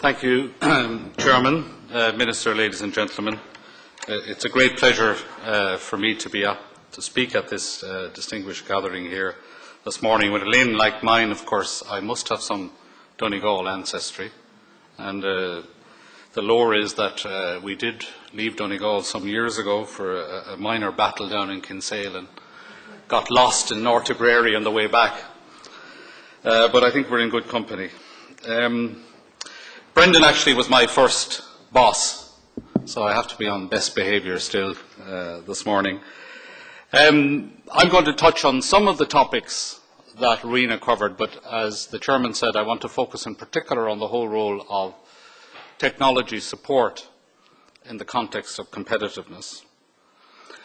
Thank you, Chairman, Minister, ladies and gentlemen. It's a great pleasure for me to be up to speak at this distinguished gathering here this morning. With a name like mine, of course, I must have some Donegal ancestry. And the lore is that we did leave Donegal some years ago for a minor battle down in Kinsale and got lost in North Tipperary on the way back. But I think we're in good company. Brendan actually was my first boss, so I have to be on best behaviour still this morning. I'm going to touch on some of the topics that Rena covered, but as the Chairman said, I want to focus in particular on the whole role of technology support in the context of competitiveness.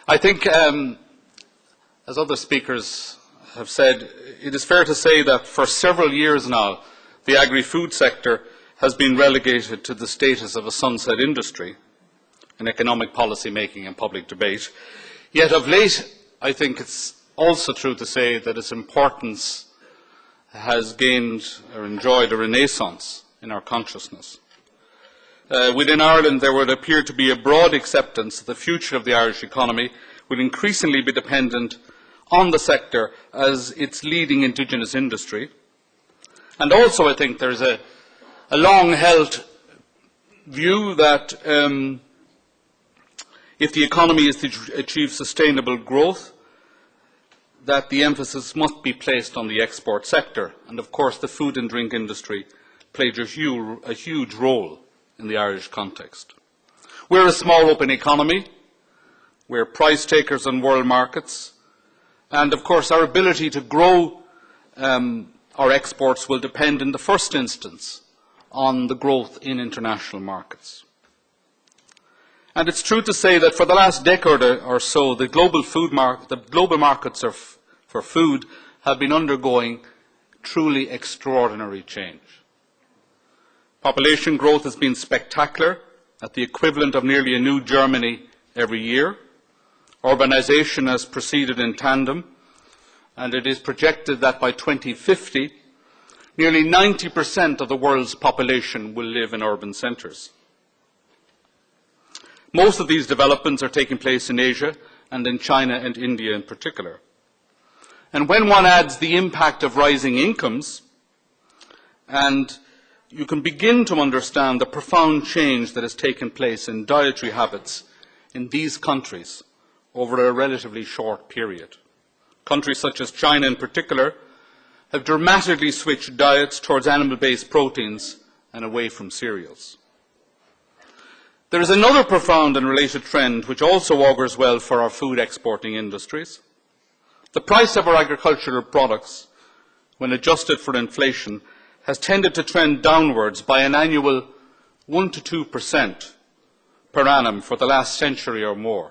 I think, as other speakers have said, it is fair to say that for several years now, the agri-food sector has been relegated to the status of a sunset industry in economic policy making and public debate. Yet of late, I think it's also true to say that its importance has gained or enjoyed a renaissance in our consciousness. Within Ireland, there would appear to be a broad acceptance that the future of the Irish economy will increasingly be dependent on the sector as its leading indigenous industry. And also, I think there's a long-held view that if the economy is to achieve sustainable growth, that the emphasis must be placed on the export sector. And of course, the food and drink industry played a huge role in the Irish context. We're a small open economy. We're price takers on world markets. And of course, our ability to grow our exports will depend in the first instance on the growth in international markets. And it's true to say that for the last decade or so, the global markets for food have been undergoing truly extraordinary change. Population growth has been spectacular, at the equivalent of nearly a new Germany every year. Urbanisation has proceeded in tandem, and it is projected that by 2050, nearly 90% of the world's population will live in urban centres. Most of these developments are taking place in Asia and in China and India in particular. And when one adds the impact of rising incomes, and you can begin to understand the profound change that has taken place in dietary habits in these countries over a relatively short period. Countries such as China in particular have dramatically switched diets towards animal-based proteins and away from cereals. There is another profound and related trend which also augurs well for our food exporting industries. The price of our agricultural products, when adjusted for inflation, has tended to trend downwards by an annual 1 to 2% per annum for the last century or more.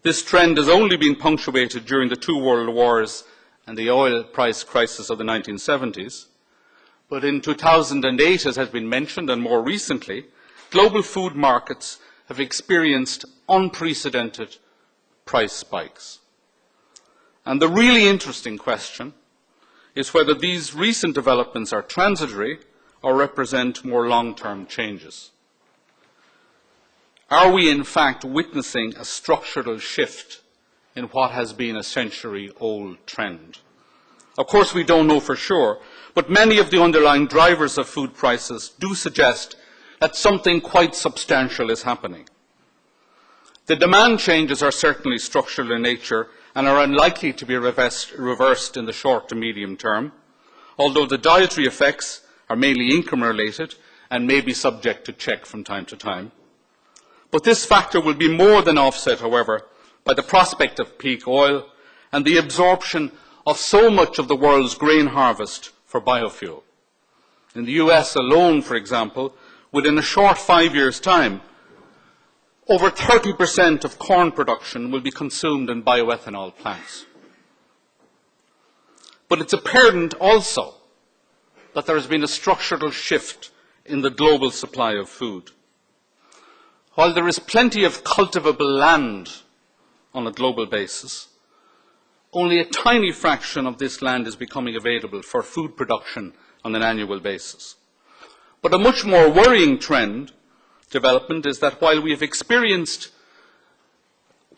This trend has only been punctuated during the two world wars and the oil price crisis of the 1970s. But in 2008, as has been mentioned, and more recently, global food markets have experienced unprecedented price spikes. And the really interesting question is whether these recent developments are transitory or represent more long-term changes. Are we in fact witnessing a structural shift in what has been a century-old trend? Of course, we don't know for sure, but many of the underlying drivers of food prices do suggest that something quite substantial is happening. The demand changes are certainly structural in nature and are unlikely to be reversed in the short to medium term, although the dietary effects are mainly income-related and may be subject to check from time to time. But this factor will be more than offset, however, by the prospect of peak oil and the absorption of so much of the world's grain harvest for biofuel. In the US alone, for example, within a short 5 years' time, over 30% of corn production will be consumed in bioethanol plants. But it's apparent also that there has been a structural shift in the global supply of food. While there is plenty of cultivable land on a global basis, only a tiny fraction of this land is becoming available for food production on an annual basis. But a much more worrying trend development is that while we have experienced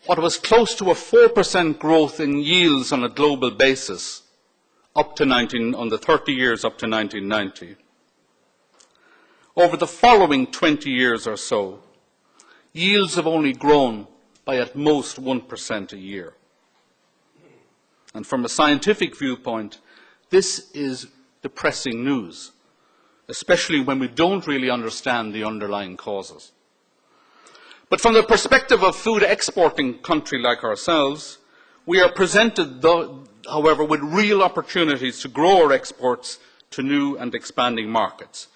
what was close to a 4% growth in yields on a global basis on the 30 years up to 1990, over the following 20 years or so, yields have only grown by at most 1% a year. And from a scientific viewpoint, this is depressing news, especially when we don't really understand the underlying causes. But from the perspective of a food exporting country like ourselves, we are presented, however, with real opportunities to grow our exports to new and expanding markets.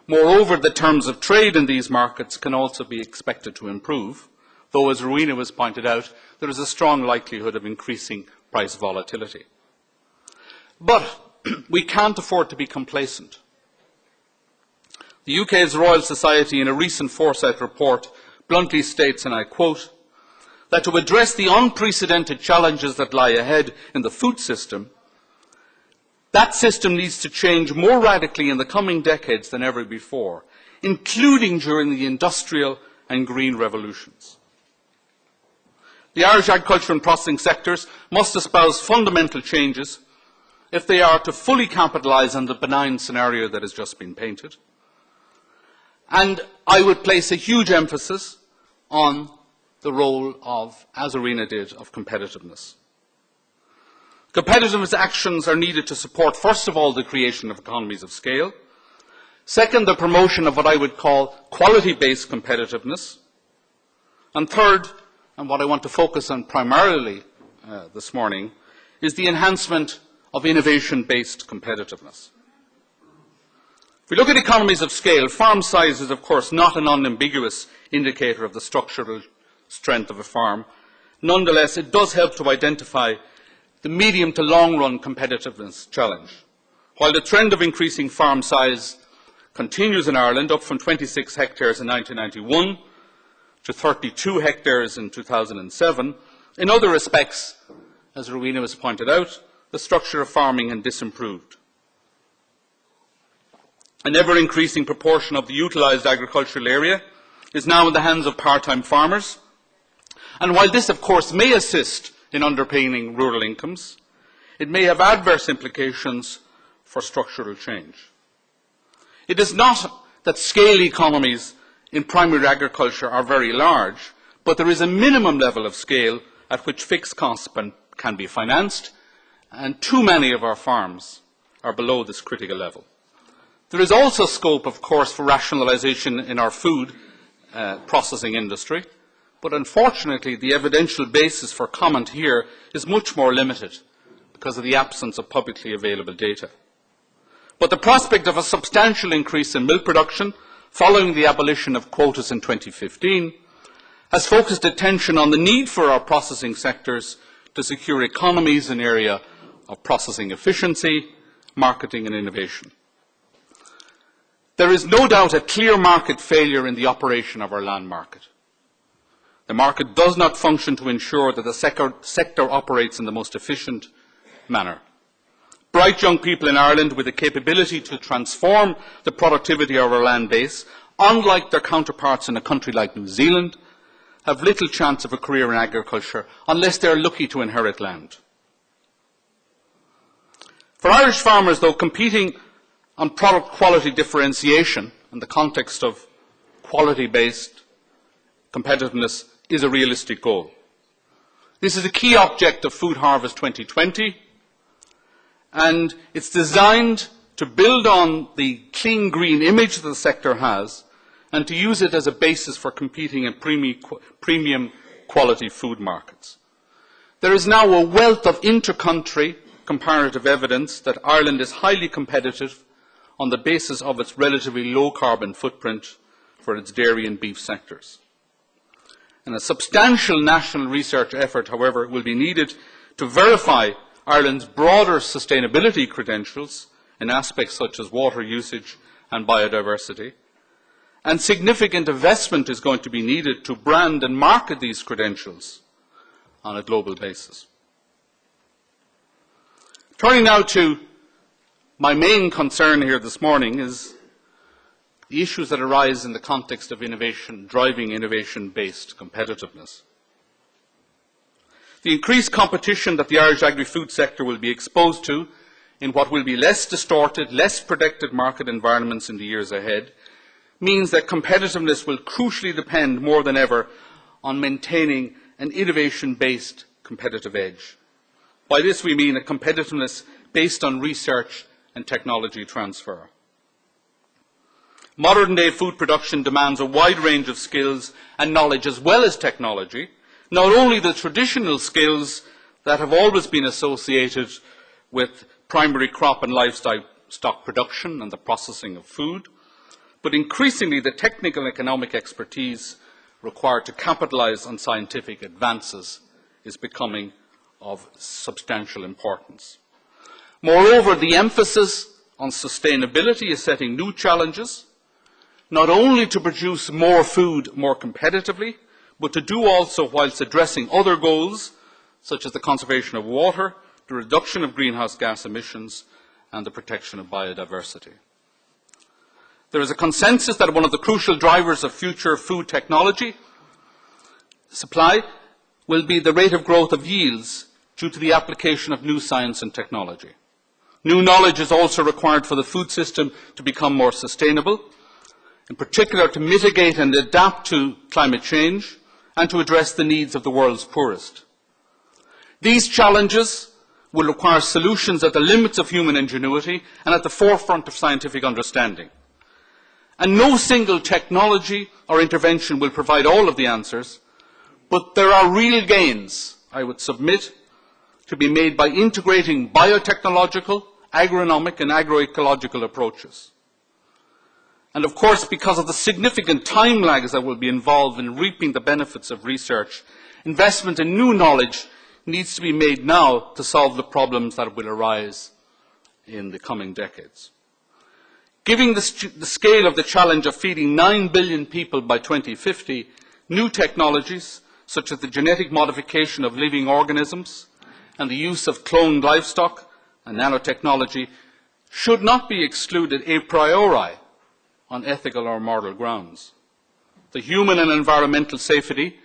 Moreover, the terms of trade in these markets can also be expected to improve, though, as Rowena has pointed out, there is a strong likelihood of increasing price volatility. But we can't afford to be complacent. The UK's Royal Society, in a recent Foresight report, bluntly states, and I quote, that to address the unprecedented challenges that lie ahead in the food system, that system needs to change more radically in the coming decades than ever before, including during the industrial and green revolutions. The Irish agriculture and processing sectors must espouse fundamental changes if they are to fully capitalise on the benign scenario that has just been painted. And I would place a huge emphasis on the role of, as Arena did, of competitiveness. Competitiveness actions are needed to support, first of all, the creation of economies of scale. Second, the promotion of what I would call quality-based competitiveness. And third, and what I want to focus on primarily this morning, is the enhancement of innovation-based competitiveness. If we look at economies of scale, farm size is, of course, not an unambiguous indicator of the structural strength of a farm. Nonetheless, it does help to identify the medium to long-run competitiveness challenge. While the trend of increasing farm size continues in Ireland, up from 26 hectares in 1991 to 32 hectares in 2007, in other respects, as Rowena has pointed out, the structure of farming has disimproved. An ever-increasing proportion of the utilised agricultural area is now in the hands of part-time farmers. And while this, of course, may assist in underpinning rural incomes, it may have adverse implications for structural change. It is not that scale economies in primary agriculture are very large, but there is a minimum level of scale at which fixed costs can be financed, and too many of our farms are below this critical level. There is also scope, of course, for rationalisation in our food processing industry, but unfortunately the evidential basis for comment here is much more limited because of the absence of publicly available data. But the prospect of a substantial increase in milk production following the abolition of quotas in 2015 has focused attention on the need for our processing sectors to secure economies in the area of processing efficiency, marketing and innovation. There is no doubt a clear market failure in the operation of our land market. The market does not function to ensure that the sector operates in the most efficient manner. Bright young people in Ireland with the capability to transform the productivity of our land base, unlike their counterparts in a country like New Zealand, have little chance of a career in agriculture unless they are lucky to inherit land. For Irish farmers, though, competing on product quality differentiation in the context of quality-based competitiveness is a realistic goal. This is a key object of Food Harvest 2020, and it's designed to build on the clean green image that the sector has and to use it as a basis for competing in premium quality food markets. There is now a wealth of inter-country comparative evidence that Ireland is highly competitive on the basis of its relatively low carbon footprint for its dairy and beef sectors. And a substantial national research effort, however, will be needed to verify Ireland's broader sustainability credentials in aspects such as water usage and biodiversity. And significant investment is going to be needed to brand and market these credentials on a global basis. Turning now to my main concern here this morning is the issues that arise in the context of innovation, driving innovation-based competitiveness. The increased competition that the Irish agri-food sector will be exposed to in what will be less distorted, less protected market environments in the years ahead means that competitiveness will crucially depend more than ever on maintaining an innovation-based competitive edge. By this we mean a competitiveness based on research and technology transfer. Modern-day food production demands a wide range of skills and knowledge as well as technology, not only the traditional skills that have always been associated with primary crop and livestock production and the processing of food, but increasingly the technical and economic expertise required to capitalize on scientific advances is becoming of substantial importance. Moreover, the emphasis on sustainability is setting new challenges, not only to produce more food more competitively, but to do also whilst addressing other goals, such as the conservation of water, the reduction of greenhouse gas emissions, and the protection of biodiversity. There is a consensus that one of the crucial drivers of future food technology supply will be the rate of growth of yields due to the application of new science and technology. New knowledge is also required for the food system to become more sustainable, in particular to mitigate and adapt to climate change and to address the needs of the world's poorest. These challenges will require solutions at the limits of human ingenuity and at the forefront of scientific understanding. And no single technology or intervention will provide all of the answers, but there are real gains, I would submit, to be made by integrating biotechnological, agronomic and agroecological approaches. And of course, because of the significant time lags that will be involved in reaping the benefits of research, investment in new knowledge needs to be made now to solve the problems that will arise in the coming decades. Given the scale of the challenge of feeding 9 billion people by 2050, new technologies, such as the genetic modification of living organisms and the use of cloned livestock and nanotechnology, should not be excluded a priori on ethical or moral grounds. The human and environmental safety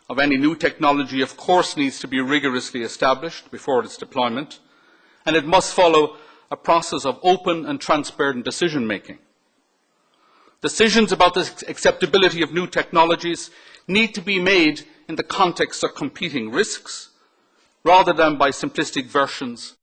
of any new technology, of course, needs to be rigorously established before its deployment, and it must follow a process of open and transparent decision-making. Decisions about the acceptability of new technologies need to be made in the context of competing risks, rather than by simplistic versions